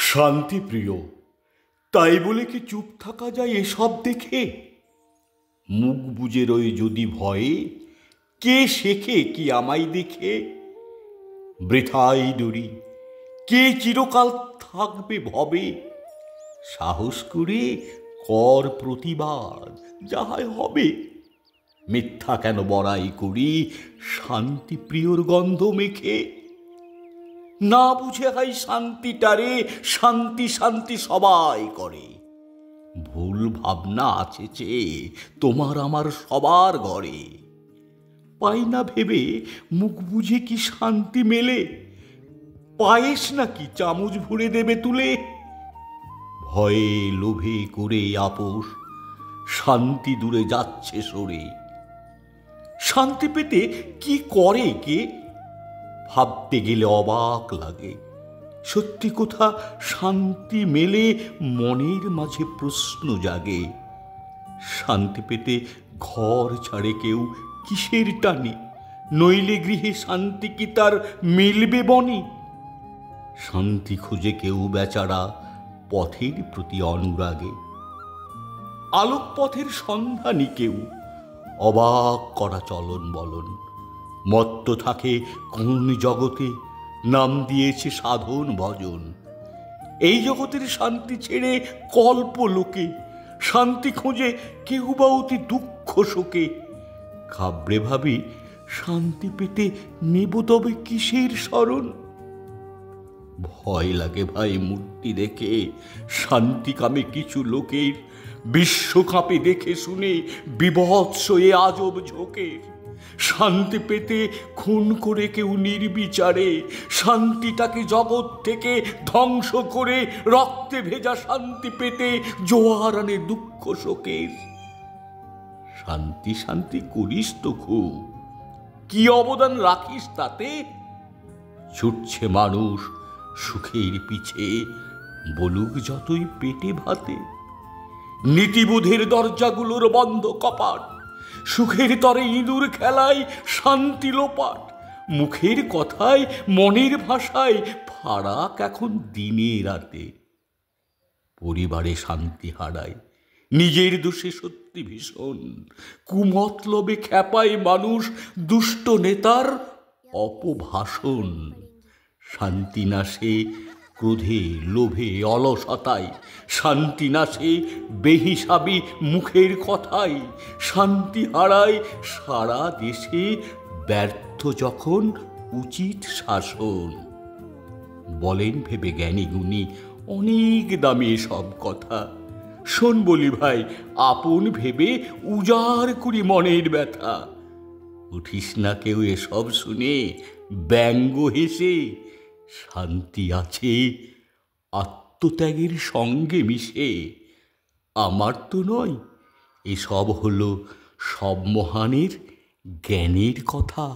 শান্তিপ্রিয়, তাই বলে কি চুপ থাকা যায় এসব দেখে? মুখ বুজে রয়ে যদি ভয়ে, কে শেখে কি আমায় দেখে? বৃথাই ডরি, কে চিরকাল থাকবে ভবে? সাহস করে কর প্রতিবাদ, যাহাই হবে। মিথ্যা কেন বড়াই করি শান্তিপ্রিয়র গন্ধ মেখে? না বুঝে হয় শান্তিটারে শান্তি শান্তি সবাই করে। ভুল ভাবনা আছে চেয়ে তোমার আমার সবার ঘরে। পাই না ভেবে মুখ বুঝে কি শান্তি মেলে? পায়েস নাকি চামচ ভরে দেবে তুলে? ভয়ে লোভে করে আপোষ, শান্তি দূরে যাচ্ছে সরে। শান্তি পেতে কি করে কে? ভাবতে গেলে অবাক লাগে। সত্যি কথা শান্তি মেলে মনের মাঝে প্রশ্ন জাগে। শান্তি পেতে ঘর ছাড়ে কেউ কিসের টানে? নইলে গৃহে শান্তি কি তার মিলবে বনে? শান্তি খুঁজে কেউ বেচারা পথের প্রতি অনুরাগে। আলোক পথের সন্ধানী কেউ, অবাক করা চলন বলন। মত্ত থাকে কোন জগতে, নাম দিয়েছে সাধন ভজন। এই জগতের শান্তি ছেড়ে কল্প লোকে শান্তি খোঁজে কেউ বা অতি দুঃখ শোকে। ঘাবড়ে ভাবি শান্তি পেতে নেব তবে কিসের শরণ? ভয় লাগে ভাই মূর্তি দেখে শান্তি কামে কিছু লোকের। বিশ্বকাপে দেখে শুনে বিভৎস এ আজব ঝোঁকের। শান্তি পেতে খুন করে কেউ নির্বিচারে শান্তিটাকে জগৎ থেকে ধ্বংস করে। রক্তে ভেজা শান্তি পেতে জোয়ার আনে দুঃখ শোকের। শান্তি শান্তি করিস তো খুব, কি অবদান রাখিস তাতে? ছুটছে মানুষ সুখের পিছে, বলুক যতই পেটে ভাতে। নীতিবোধের দরজাগুলোর বন্ধ কপাট, সুখের তরে ইঁদুর খেলায় শান্তি লোপাট। মুখের কথায় মনের ভাষায় ফারাক এখন দিনে রাতে। পরিবারে শান্তি হারায় নিজের দোষে সত্যি ভীষণ। কুমতলবে খ্যাপায় মানুষ দুষ্ট নেতার অপভাষণ। শান্তি নাশে ক্রোধে লোভে অলসতায়, শান্তি নাশে বেহিসাবি মুখের কথায়। শান্তি হারায় সারা দেশে ব্যর্থ যখন উচিত শাসন। বলেন ভেবে জ্ঞানী গুণী অনেক দামি সব কথা। শোন বলি ভাই, আপন ভেবে উজাড় করি মনের ব্যথা। উঠিস না কেউ এসব শুনে ব্যঙ্গ হেসে। শান্তি আছে আত্মত্যাগের সঙ্গে মিশে। আমার তো নয়, এসব হলো সব মহানের জ্ঞানের কথা।